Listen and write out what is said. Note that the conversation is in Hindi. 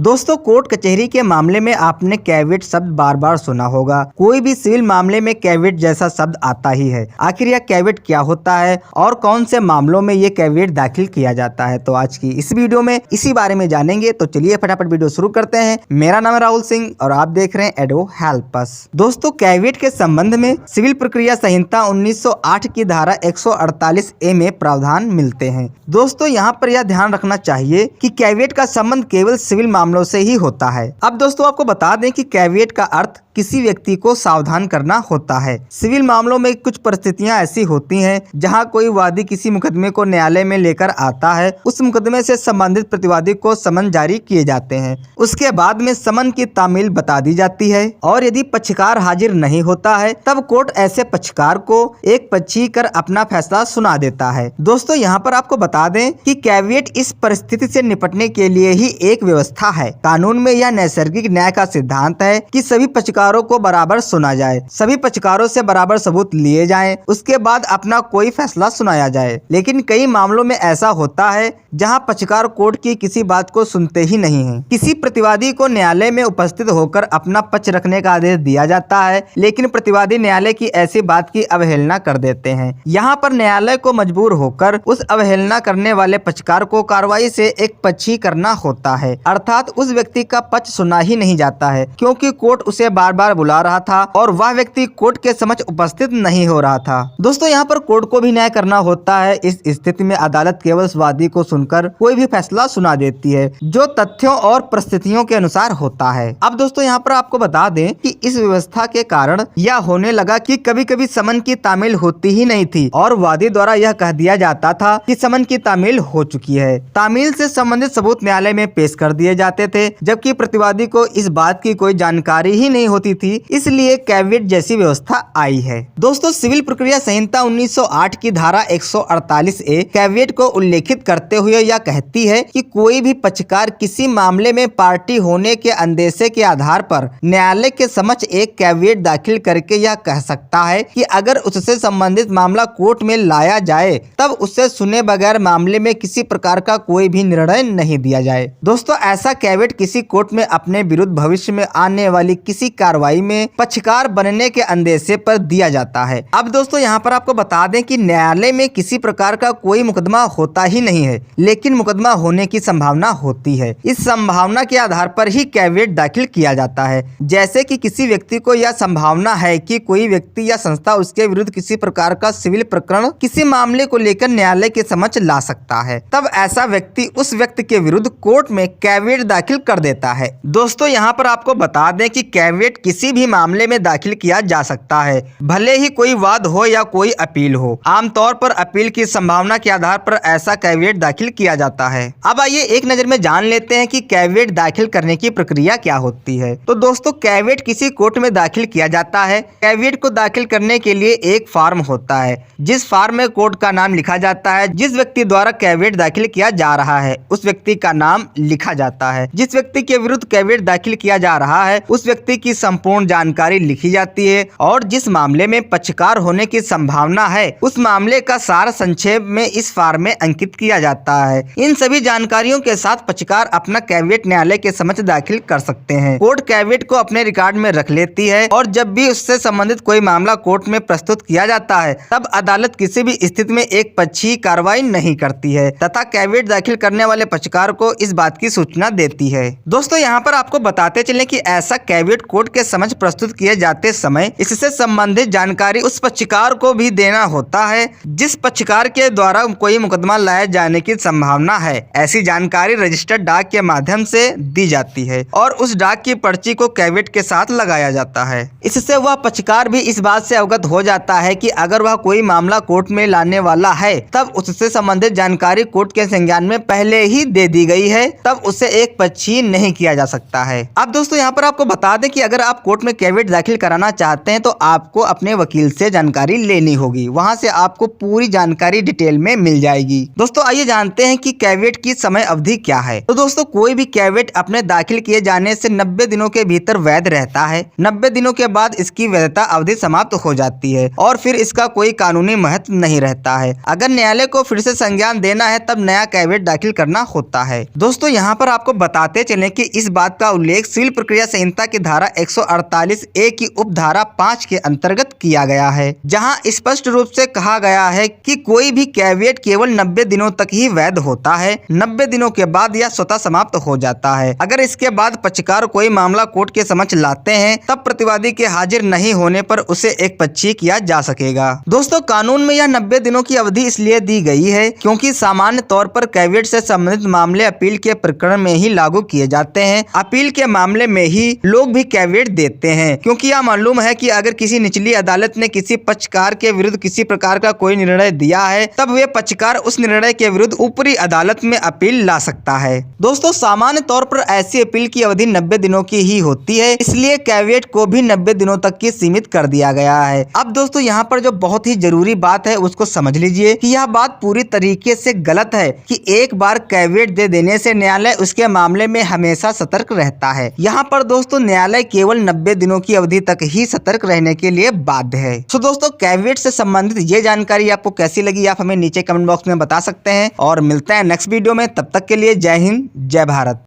दोस्तों कोर्ट कचहरी के मामले में आपने कैविएट शब्द बार बार सुना होगा। कोई भी सिविल मामले में कैविएट जैसा शब्द आता ही है। आखिर यह कैविएट क्या होता है और कौन से मामलों में ये कैविएट दाखिल किया जाता है, तो आज की इस वीडियो में इसी बारे में जानेंगे। तो चलिए फटाफट वीडियो शुरू करते हैं। मेरा नाम है राहुल सिंह और आप देख रहे हैं एडो हेल्प अस। दोस्तों कैविएट के संबंध में सिविल प्रक्रिया संहिता 1908 की धारा 148A में प्रावधान मिलते हैं। दोस्तों यहाँ पर यह ध्यान रखना चाहिए कि कैविएट का संबंध केवल सिविल मामलों से ही होता है। अब दोस्तों आपको बता दें कि कैविएट का अर्थ किसी व्यक्ति को सावधान करना होता है। सिविल मामलों में कुछ परिस्थितियां ऐसी होती हैं जहां कोई वादी किसी मुकदमे को न्यायालय में लेकर आता है। उस मुकदमे से संबंधित प्रतिवादी को समन जारी किए जाते हैं। उसके बाद में समन की तामील बता दी जाती है और यदि पक्षकार हाजिर नहीं होता है तब कोर्ट ऐसे पक्षकार को एक पक्षी कर अपना फैसला सुना देता है। दोस्तों यहाँ पर आपको बता दें कि कैविएट इस परिस्थिति से निपटने के लिए ही एक व्यवस्था है। कानून में यह नैसर्गिक न्याय का सिद्धांत है कि सभी पक्षकारों को बराबर सुना जाए, सभी पक्षकारों से बराबर सबूत लिए जाएं, उसके बाद अपना कोई फैसला सुनाया जाए। लेकिन कई मामलों में ऐसा होता है जहां पक्षकार कोर्ट की किसी बात को सुनते ही नहीं हैं। किसी प्रतिवादी को न्यायालय में उपस्थित होकर अपना पक्ष रखने का आदेश दिया जाता है, लेकिन प्रतिवादी न्यायालय की ऐसी बात की अवहेलना कर देते हैं। यहाँ पर न्यायालय को मजबूर होकर उस अवहेलना करने वाले पक्षकार को कार्रवाई से एक पक्षी करना होता है, अर्थात उस व्यक्ति का पक्ष सुना ही नहीं जाता है क्योंकि कोर्ट उसे बार बार बुला रहा था और वह व्यक्ति कोर्ट के समक्ष उपस्थित नहीं हो रहा था। दोस्तों यहाँ पर कोर्ट को भी न्याय करना होता है। इस स्थिति में अदालत केवल वादी को सुनकर कोई भी फैसला सुना देती है जो तथ्यों और परिस्थितियों के अनुसार होता है। अब दोस्तों यहाँ पर आपको बता दें कि इस व्यवस्था के कारण यह होने लगा कि कभी कभी समन की तामील होती ही नहीं थी और वादी द्वारा यह कह दिया जाता था कि समन की तामील हो चुकी है। तामील से संबंधित सबूत न्यायालय में पेश कर दिए जाते थे, जबकि प्रतिवादी को इस बात की कोई जानकारी ही नहीं होती थी। इसलिए कैविएट जैसी व्यवस्था आई है। दोस्तों सिविल प्रक्रिया संहिता 1908 की धारा 148A कैविएट को उल्लेखित करते हुए यह कहती है कि कोई भी पक्षकार किसी मामले में पार्टी होने के अंदेशे के आधार पर न्यायालय के समक्ष एक कैविएट दाखिल करके यह कह सकता है कि अगर उससे संबंधित मामला कोर्ट में लाया जाए तब उससे सुने बगैर मामले में किसी प्रकार का कोई भी निर्णय नहीं दिया जाए। दोस्तों ऐसा कैविएट किसी कोर्ट में अपने विरुद्ध भविष्य में आने वाली किसी कार्रवाई में पक्षकार बनने के अंदेशे पर दिया जाता है। अब दोस्तों यहाँ पर आपको बता दें कि न्यायालय में किसी प्रकार का कोई मुकदमा होता ही नहीं है, लेकिन मुकदमा होने की संभावना होती है। इस संभावना के आधार पर ही कैविएट दाखिल किया जाता है। जैसे कि किसी व्यक्ति को यह संभावना है कि कोई व्यक्ति या संस्था उसके विरुद्ध किसी प्रकार का सिविल प्रकरण किसी मामले को लेकर न्यायालय के समक्ष ला सकता है, तब ऐसा व्यक्ति उस व्यक्ति के विरुद्ध कोर्ट में कैविएट दाखिल कर देता है। दोस्तों यहाँ पर आपको बता दें कि कैविएट किसी भी मामले में दाखिल किया जा सकता है, भले ही कोई वाद हो या कोई अपील हो। आमतौर पर अपील की संभावना के आधार पर ऐसा कैविएट दाखिल किया जाता है। अब आइए एक नजर में जान लेते हैं कि कैविएट दाखिल करने की प्रक्रिया क्या होती है। तो दोस्तों कैविएट किसी कोर्ट में दाखिल किया जाता है। कैविएट को दाखिल करने के लिए एक फॉर्म होता है, जिस फॉर्म में कोर्ट का नाम लिखा जाता है। जिस व्यक्ति द्वारा कैविएट दाखिल किया जा रहा है उस व्यक्ति का नाम लिखा जाता है। जिस व्यक्ति के विरुद्ध कैविएट दाखिल किया जा रहा है उस व्यक्ति की संपूर्ण जानकारी लिखी जाती है और जिस मामले में पक्षकार होने की संभावना है उस मामले का सार संक्षेप में इस फॉर्म में अंकित किया जाता है। इन सभी जानकारियों के साथ पक्षकार अपना कैविएट न्यायालय के समक्ष दाखिल कर सकते हैं। कोर्ट कैविएट को अपने रिकॉर्ड में रख लेती है और जब भी उससे संबंधित कोई मामला कोर्ट में प्रस्तुत किया जाता है तब अदालत किसी भी स्थिति में एक पक्षीय कार्रवाई नहीं करती है तथा कैविएट दाखिल करने वाले पक्षकार को इस बात की सूचना देती है। दोस्तों यहाँ पर आपको बताते चले कि ऐसा कैविएट कोर्ट के समक्ष प्रस्तुत किए जाते समय इससे संबंधित जानकारी उस पक्षकार को भी देना होता है जिस पक्षकार के द्वारा कोई मुकदमा लाए जाने की संभावना है। ऐसी जानकारी रजिस्टर्ड डाक के माध्यम से दी जाती है और उस डाक की पर्ची को कैविएट के साथ लगाया जाता है। इससे वह पक्षकार भी इस बात से अवगत हो जाता है कि अगर वह कोई मामला कोर्ट में लाने वाला है तब उससे संबंधित जानकारी कोर्ट के संज्ञान में पहले ही दे दी गई है, तब उसे एक पक्षी नहीं किया जा सकता है। अब दोस्तों यहाँ पर आपको बता दें कि अगर आप कोर्ट में कैविएट दाखिल कराना चाहते हैं तो आपको अपने वकील से जानकारी लेनी होगी। वहां से आपको पूरी जानकारी डिटेल में मिल जाएगी। दोस्तों आइए जानते हैं कि कैविएट की समय अवधि क्या है। तो दोस्तों कोई भी कैविएट अपने दाखिल किए जाने से 90 दिनों के भीतर वैध रहता है। 90 दिनों के बाद इसकी वैधता अवधि समाप्त हो जाती है और फिर इसका कोई कानूनी महत्व नहीं रहता है। अगर न्यायालय को फिर से संज्ञान देना है तब नया कैविएट दाखिल करना होता है। दोस्तों यहाँ पर आपको बताते चलें कि इस बात का उल्लेख सिविल प्रक्रिया संहिता की धारा 148A की उपधारा 5 के अंतर्गत किया गया है, जहाँ स्पष्ट रूप से कहा गया है कि कोई भी कैविएट केवल 90 दिनों तक ही वैध होता है। 90 दिनों के बाद यह स्वतः समाप्त हो जाता है। अगर इसके बाद पक्षकार कोई मामला कोर्ट के समक्ष लाते हैं तब प्रतिवादी के हाजिर नहीं होने पर उसे एकपक्षीय किया जा सकेगा। दोस्तों कानून में यह 90 दिनों की अवधि इसलिए दी गई है क्योंकि सामान्य तौर पर कैविएट से संबंधित मामले अपील के प्रकरण में ही लागू किए जाते हैं। अपील के मामले में ही लोग भी कैविएट देते हैं, क्योंकि यह मालूम है कि अगर किसी निचली अदालत ने किसी पक्षकार के विरुद्ध किसी प्रकार का कोई निर्णय दिया है तब वे पक्षकार उस निर्णय के विरुद्ध ऊपरी अदालत में अपील ला सकता है। दोस्तों सामान्य तौर पर ऐसी अपील की अवधि 90 दिनों की ही होती है, इसलिए कैविएट को भी 90 दिनों तक की सीमित कर दिया गया है। अब दोस्तों यहाँ पर जो बहुत ही जरूरी बात है उसको समझ लीजिए कि यह बात पूरी तरीके से गलत है कि एक बार कैविएट दे देने से न्यायालय उसके मामले में हमेशा सतर्क रहता है। यहाँ पर दोस्तों न्यायालय केवल 90 दिनों की अवधि तक ही सतर्क रहने के लिए बाध्य है। तो दोस्तों कैविएट से संबंधित ये जानकारी आपको कैसी लगी आप हमें नीचे कमेंट बॉक्स में बता सकते हैं और मिलते हैं नेक्स्ट वीडियो में। तब तक के लिए जय हिंद जय भारत।